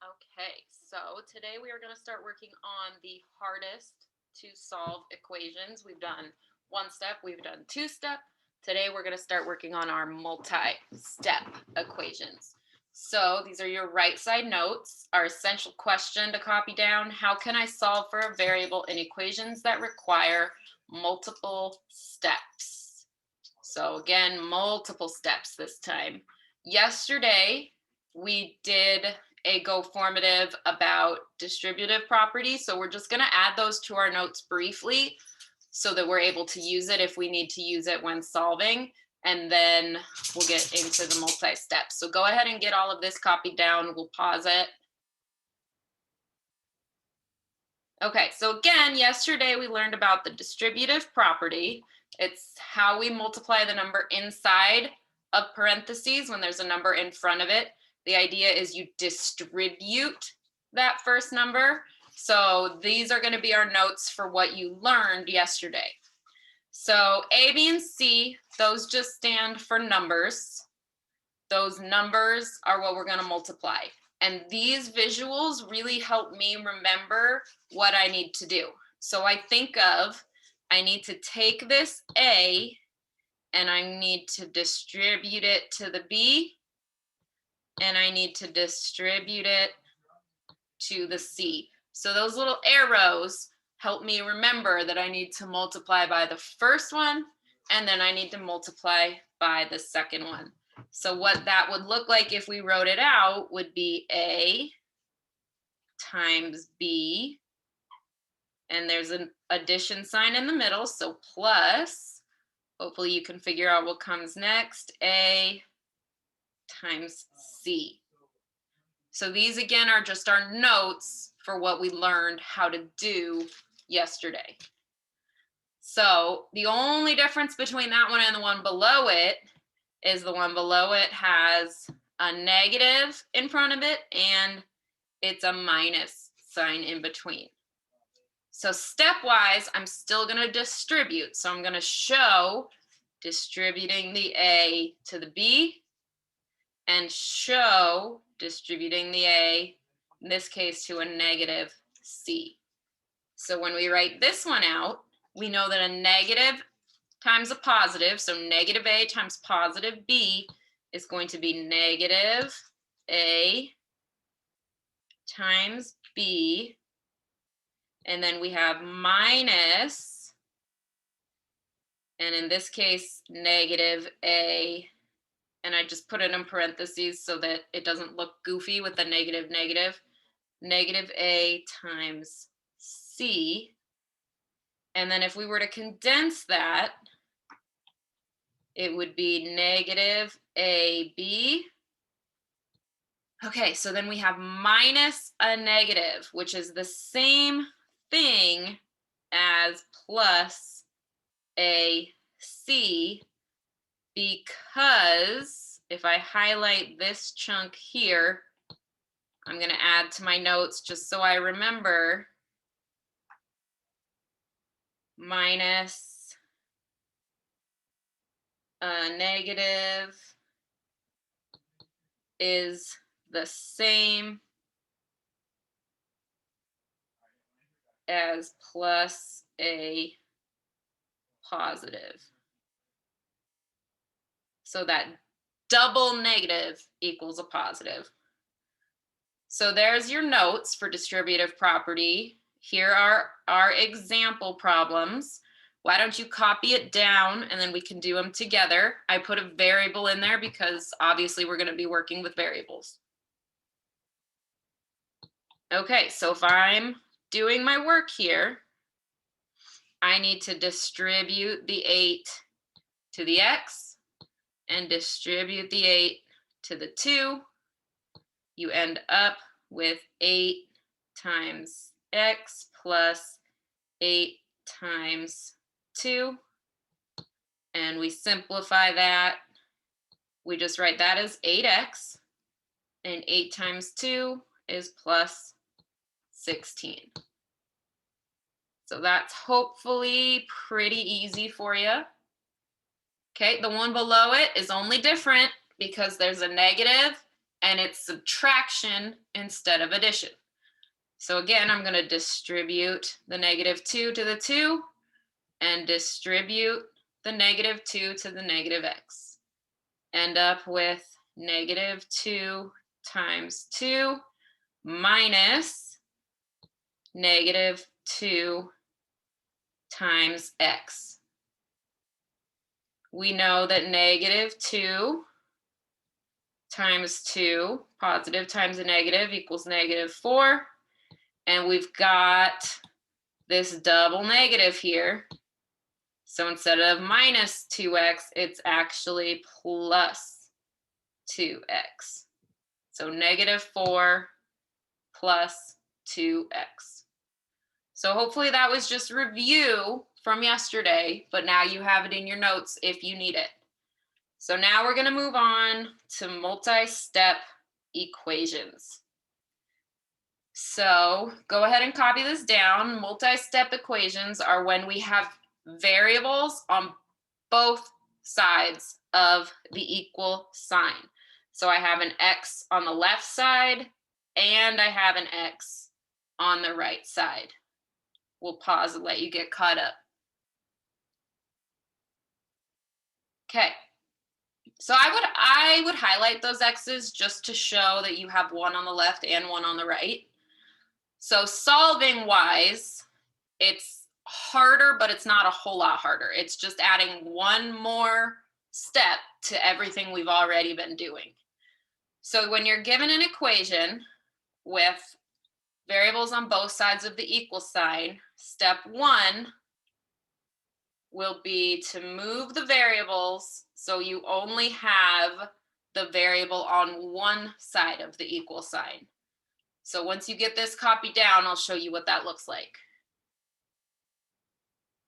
Okay, so today we are going to start working on the hardest to solve equations. We've done one step, we've done two step. Today we're going to start working on our multi-step equations. So these are your right side notes. Our essential question to copy down: how can I solve for a variable in equations that require multiple steps? So again, multiple steps this time. Yesterday we did a go formative about distributive properties. So we're just going to add those to our notes briefly so that we're able to use it if we need to use it when solving. And then we'll get into the multi-steps. So go ahead and get all of this copied down. We'll pause it. Okay, so again, yesterday we learned about the distributive property. It's how we multiply the number inside of parentheses when there's a number in front of it. The idea is you distribute that first number. So these are going to be our notes for what you learned yesterday. So A, B, and C, those just stand for numbers. Those numbers are what we're going to multiply. And these visuals really help me remember what I need to do. So I think of, I need to take this A and I need to distribute it to the B, and I need to distribute it to the C. So those little arrows help me remember that I need to multiply by the first one, and then I need to multiply by the second one. So what that would look like if we wrote it out would be A times B, and there's an addition sign in the middle, so plus, hopefully you can figure out what comes next, A times C. So these again are just our notes for what we learned how to do yesterday. So the only difference between that one and the one below it is the one below it has a negative in front of it and it's a minus sign in between. So stepwise, I'm still going to distribute. So I'm going to show distributing the A to the B and show distributing the A, in this case, to a negative C. So when we write this one out, we know that a negative times a positive, so negative A times positive B is going to be negative A times B, and then we have minus, and in this case, negative A, and I just put it in parentheses so that it doesn't look goofy with the negative, negative A times C. And then if we were to condense that, it would be negative AB. Okay, so then we have minus a negative, which is the same thing as plus AC, because if I highlight this chunk here, I'm going to add to my notes just so I remember, minus a negative is the same as plus a positive. So that double negative equals a positive. So there's your notes for distributive property. Here are our example problems. Why don't you copy it down and then we can do them together. I put a variable in there because obviously we're going to be working with variables. Okay, so if I'm doing my work here, I need to distribute the 8 to the x and distribute the 8 to the 2. You end up with 8 times x plus 8 times 2. And we simplify that. We just write that as 8x, and 8 times 2 is plus 16. So that's hopefully pretty easy for you. Okay, the one below it is only different because there's a negative and it's subtraction instead of addition. So again, I'm going to distribute the -2 to the 2 and distribute the -2 to the -x. End up with -2 times 2 minus -2 times x. We know that -2 times 2, positive times a negative, equals -4. And we've got this double negative here. So instead of minus 2x, it's actually plus 2x. So -4 plus 2x. So hopefully that was just review from yesterday, but now you have it in your notes if you need it. So now we're going to move on to multi-step equations. So go ahead and copy this down. Multi-step equations are when we have variables on both sides of the equal sign. So I have an x on the left side and I have an x on the right side. We'll pause and let you get caught up. Okay. So I would highlight those x's just to show that you have one on the left and one on the right. So solving wise, it's harder, but it's not a whole lot harder. It's just adding one more step to everything we've already been doing. So when you're given an equation with variables on both sides of the equal sign, step 1 will be to move the variables so you only have the variable on one side of the equal sign. So once you get this copied down, I'll show you what that looks like.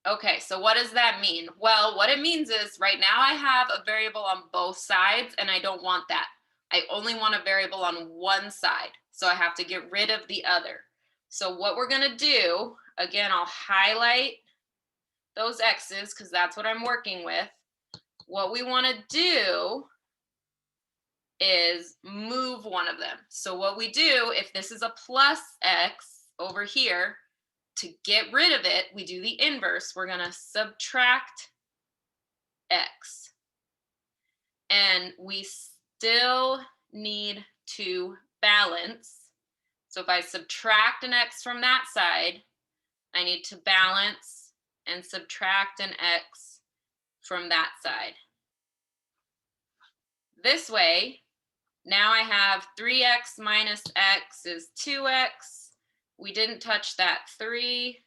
Okay, so what does that mean? Well, what it means is right now I have a variable on both sides and I don't want that. I only want a variable on one side, so I have to get rid of the other. So what we're gonna do, again, I'll highlight those x's because that's what I'm working with. What we wanna do is move one of them. So what we do, if this is a plus x over here, to get rid of it, we do the inverse. We're going to subtract x. And we still need to balance. So if I subtract an x from that side, I need to balance and subtract an x from that side. This way, now I have 3x minus x is 2x. We didn't touch that 3.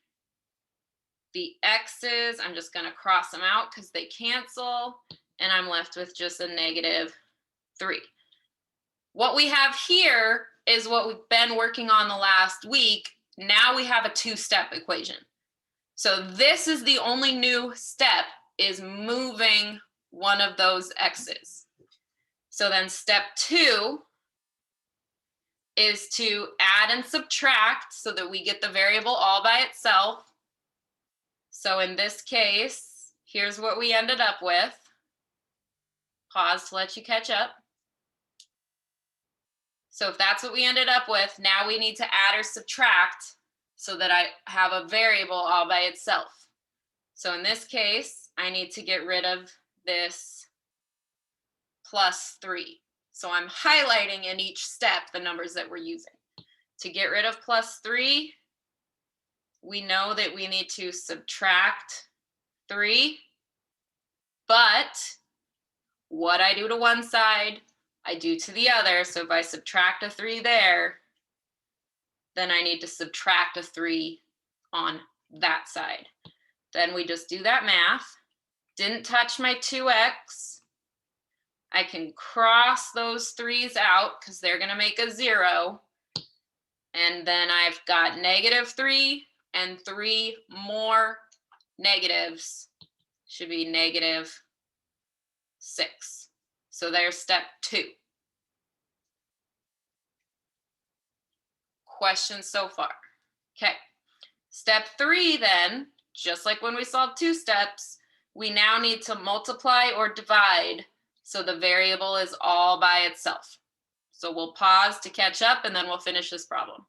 The x's, I'm just going to cross them out because they cancel, and I'm left with just a -3. What we have here is what we've been working on the last week. Now we have a two-step equation. So this is the only new step, is moving one of those x's. So then step 2 is to add and subtract so that we get the variable all by itself. So in this case, here's what we ended up with. Pause to let you catch up. So if that's what we ended up with, now we need to add or subtract so that I have a variable all by itself. So in this case, I need to get rid of this +3. So I'm highlighting in each step the numbers that we're using. To get rid of +3, we know that we need to subtract 3, but what I do to one side, I do to the other. So if I subtract a 3 there, then I need to subtract a 3 on that side. Then we just do that math. Didn't touch my 2x. I can cross those 3's out because they're going to make a 0. And then I've got -3 and 3 more negatives. Should be -6. So there's step 2. Questions so far? Okay. Step 3 then, just like when we solved 2 steps, we now need to multiply or divide so the variable is all by itself. So we'll pause to catch up and then we'll finish this problem.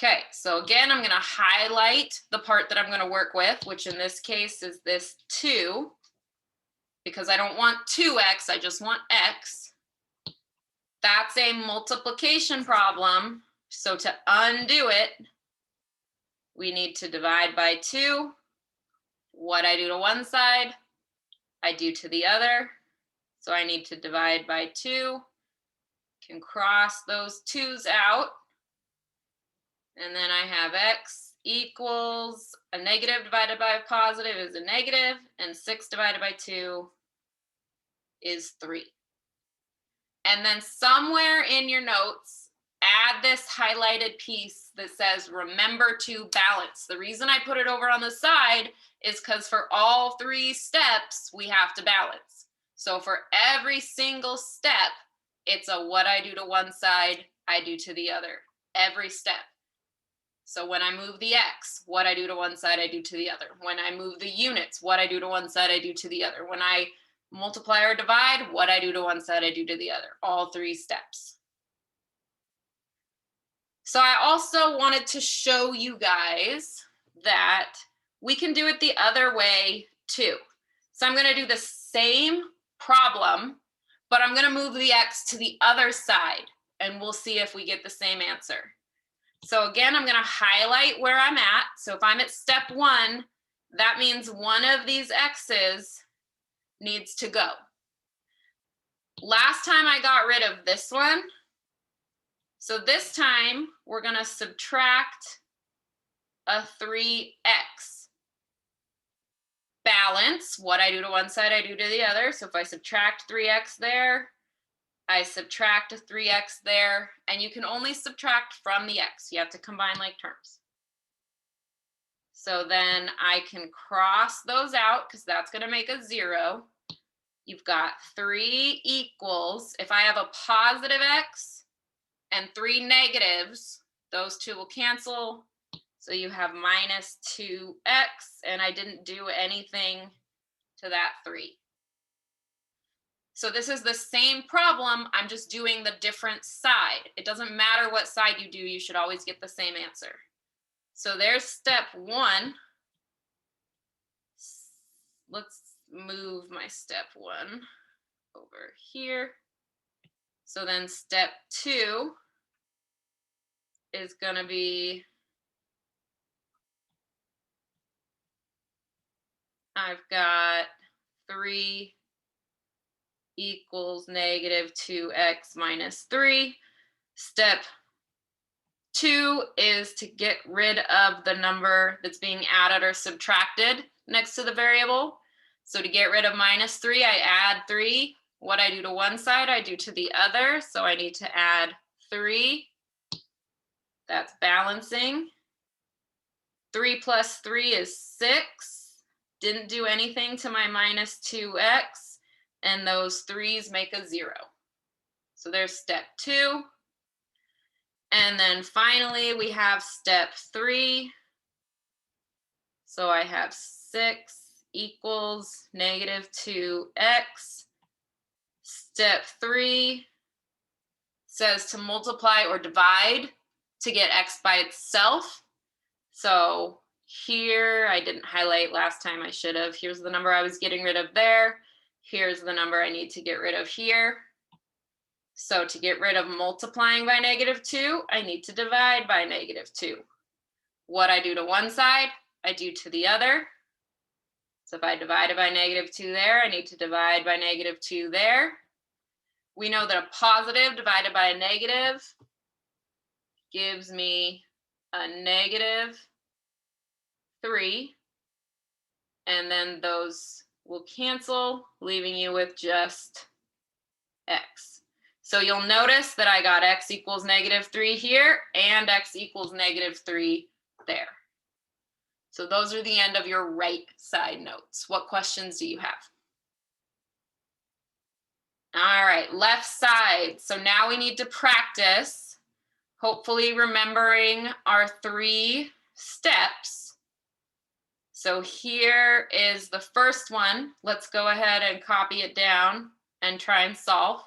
Okay, so again, I'm going to highlight the part that I'm going to work with, which in this case is this 2, because I don't want 2x, I just want x. That's a multiplication problem. So to undo it, we need to divide by 2. What I do to one side, I do to the other. So I need to divide by 2. Can cross those 2's out. And then I have x equals a negative divided by a positive is a negative, and 6 divided by 2 is 3. And then somewhere in your notes, add this highlighted piece that says, remember to balance. The reason I put it over on the side is because for all 3 steps, we have to balance. So for every single step, it's a what I do to one side, I do to the other, every step. So when I move the x, what I do to one side, I do to the other. When I move the units, what I do to one side, I do to the other. When I multiply or divide, what I do to one side, I do to the other. All 3 steps. So I also wanted to show you guys that we can do it the other way too. So I'm going to do the same problem, but I'm going to move the x to the other side, and we'll see if we get the same answer. So again, I'm going to highlight where I'm at. So if I'm at step 1, that means one of these x's needs to go. Last time I got rid of this one. So this time we're going to subtract a 3x. Balance, what I do to one side, I do to the other. So if I subtract 3x there, I subtract a 3x there, and you can only subtract from the x. You have to combine like terms. So then I can cross those out because that's going to make a 0. You've got 3 equals, if I have a positive x and 3 negatives, those 2 will cancel. So you have minus 2x, and I didn't do anything to that 3. So this is the same problem, I'm just doing the different side. It doesn't matter what side you do, you should always get the same answer. So there's step 1. Let's move my step 1 over here. So then step 2 is going to be, I've got 3 equals negative 2x minus 3. Step 2 is to get rid of the number that's being added or subtracted next to the variable. So to get rid of minus 3, I add 3. What I do to one side, I do to the other. So I need to add 3. That's balancing. 3 plus 3 is 6. Didn't do anything to my minus 2x. And those 3's make a 0. So there's step 2. And then finally, we have step 3. So I have 6 equals negative 2x. Step 3 says to multiply or divide to get x by itself. So here, I didn't highlight last time, I should have. Here's the number I was getting rid of there. Here's the number I need to get rid of here. So to get rid of multiplying by negative 2, I need to divide by negative 2. What I do to one side, I do to the other. So if I divided by negative 2 there, I need to divide by negative 2 there. We know that a positive divided by a negative gives me a negative 3. And then those will cancel, leaving you with just x. So you'll notice that I got x equals negative 3 here and x equals negative 3 there. So those are the end of your right side notes. What questions do you have? All right, left side. So now we need to practice, hopefully remembering our 3 steps. So here is the first one. Let's go ahead and copy it down and try and solve.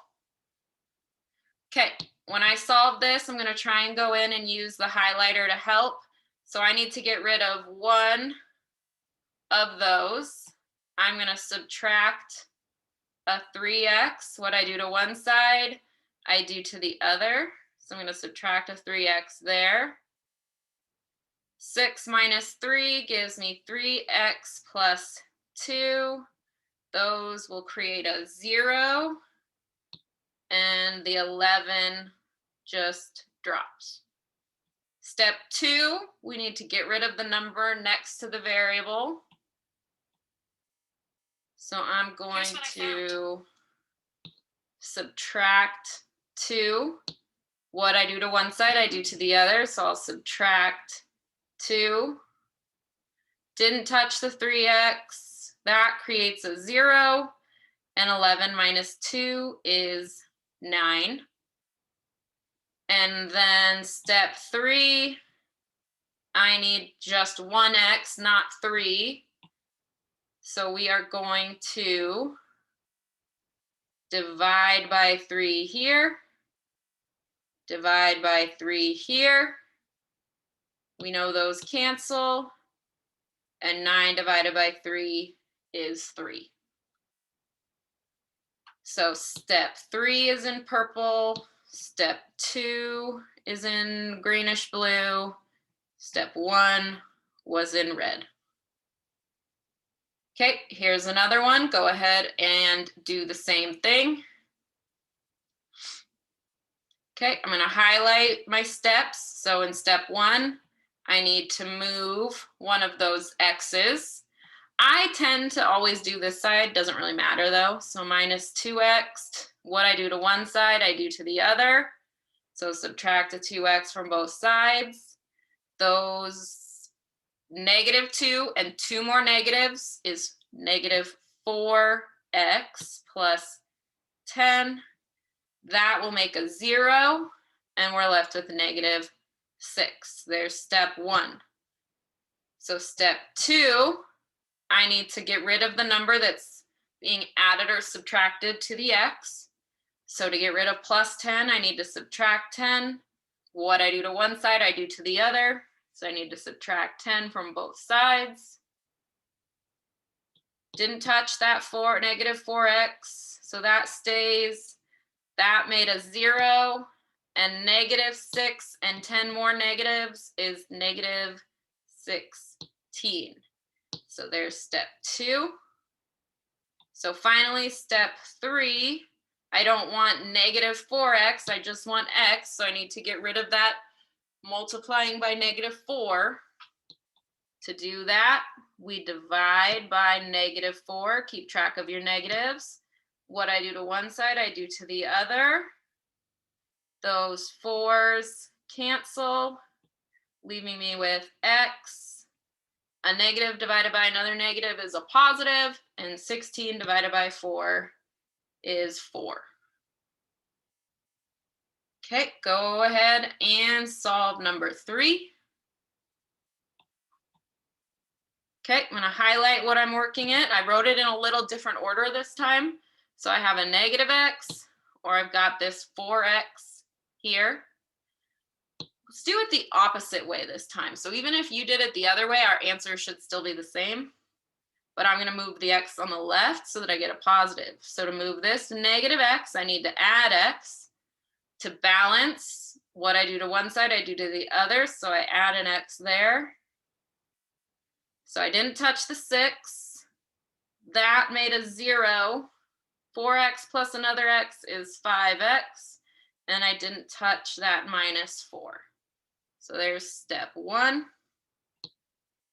Okay, when I solve this, I'm going to try and go in and use the highlighter to help. So I need to get rid of one of those. I'm going to subtract a 3x. What I do to one side, I do to the other. So I'm going to subtract a 3x there. 6 minus 3 gives me 3x plus 2. Those will create a 0. And the 11 just drops. Step 2, we need to get rid of the number next to the variable. So I'm going to subtract 2. What I do to one side, I do to the other. So I'll subtract 2. Didn't touch the 3x. That creates a 0. And 11 minus 2 is 9. And then step 3, I need just 1x, not 3. So we are going to divide by 3 here, divide by 3 here. We know those cancel, and 9 divided by 3 is 3. So step 3 is in purple, step 2 is in greenish blue, step 1 was in red. Okay, here's another one. Go ahead and do the same thing. Okay, I'm going to highlight my steps. So in step 1, I need to move one of those x's. I tend to always do this side, doesn't really matter though. So minus 2x, what I do to one side, I do to the other. So subtract a 2x from both sides. Those -2 and 2 more negatives is -4x plus 10. That will make a 0, and we're left with -6. There's step 1. So step 2, I need to get rid of the number that's being added or subtracted to the x. So to get rid of plus 10, I need to subtract 10. What I do to one side, I do to the other. So I need to subtract 10 from both sides. Didn't touch that -4x, so that stays. That made a 0, and -6 and 10 more negatives is -16. So there's step 2. So finally, step 3, I don't want -4x, I just want x, so I need to get rid of that multiplying by -4. To do that, we divide by -4, keep track of your negatives. What I do to one side, I do to the other. Those 4s cancel, leaving me with x. A negative divided by another negative is a positive, and 16 divided by 4 is 4. Okay, go ahead and solve number 3. Okay, I'm going to highlight what I'm working at. I wrote it in a little different order this time. So I have a -x, or I've got this 4x here. Let's do it the opposite way this time. So even if you did it the other way, our answer should still be the same. But I'm going to move the x on the left so that I get a positive. So to move this -x, I need to add x. To balance, what I do to one side, I do to the other. So I add an x there. So I didn't touch the 6. That made a 0. 4x plus another x is 5x. And I didn't touch that -4. So there's step 1.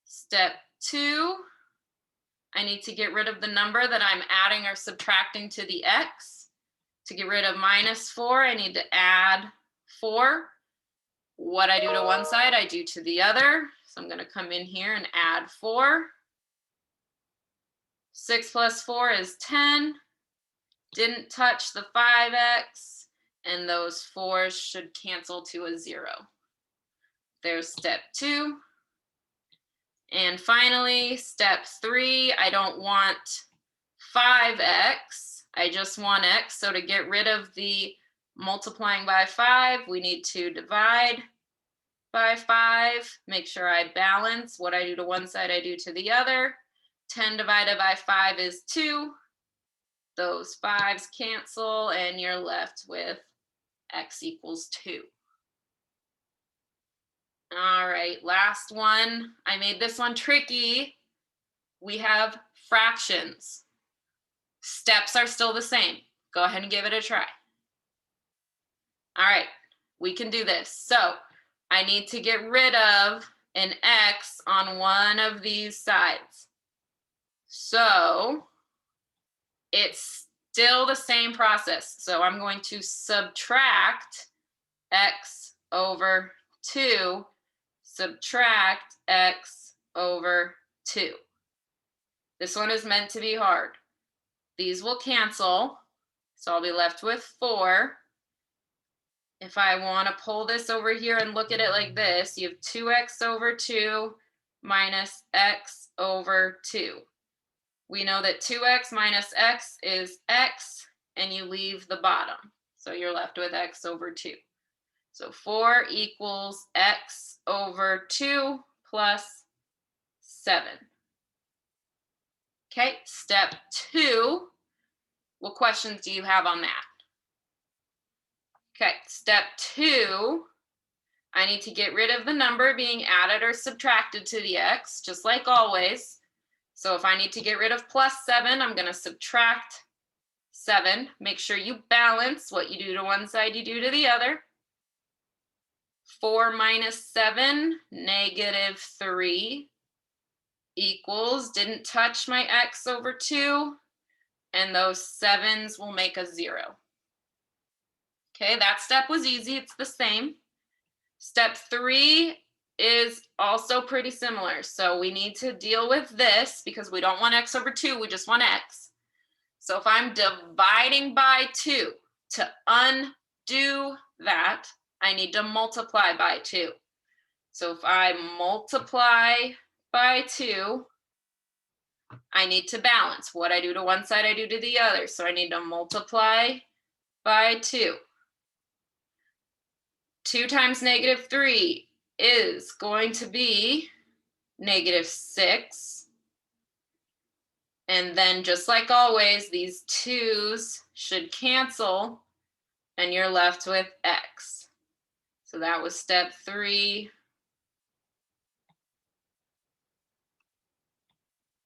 Step 2, I need to get rid of the number that I'm adding or subtracting to the x. To get rid of -4, I need to add 4. What I do to one side, I do to the other. So I'm going to come in here and add 4. 6 plus 4 is 10. Didn't touch the 5x, and those 4s should cancel to a 0. There's step 2. And finally, step 3, I don't want 5x, I just want x. So to get rid of the multiplying by 5, we need to divide by 5. Make sure I balance. What I do to one side, I do to the other. 10 divided by 5 is 2. Those 5s cancel, and you're left with x equals 2. All right, last one. I made this one tricky. We have fractions. Steps are still the same. Go ahead and give it a try. All right, we can do this. So I need to get rid of an x on one of these sides. So it's still the same process. So I'm going to subtract x over 2, subtract x over 2. This one is meant to be hard. These will cancel, so I'll be left with 4. If I want to pull this over here and look at it like this, you have 2x over 2 minus x over 2. We know that 2x minus x is x, and you leave the bottom. So you're left with x over 2. So 4 equals x over 2 plus 7. Okay, step 2. What questions do you have on that? Okay, step 2, I need to get rid of the number being added or subtracted to the x, just like always. So if I need to get rid of plus 7, I'm going to subtract 7. Make sure you balance. What you do to one side, you do to the other. 4 minus 7, negative 3, equals, didn't touch my x over 2, and those 7s will make a 0. Okay, that step was easy. It's the same. Step 3 is also pretty similar. So we need to deal with this because we don't want x over 2, we just want x. So if I'm dividing by 2, to undo that, I need to multiply by 2. So if I multiply by 2, I need to balance. What I do to one side, I do to the other. So I need to multiply by 2. 2 times negative 3 is going to be negative 6. And then just like always, these 2's should cancel, and you're left with x. So that was step 3.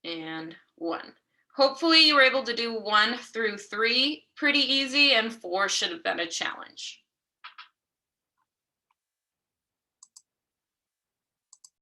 And 1. Hopefully you were able to do 1 through 3 pretty easy, and 4 should have been a challenge.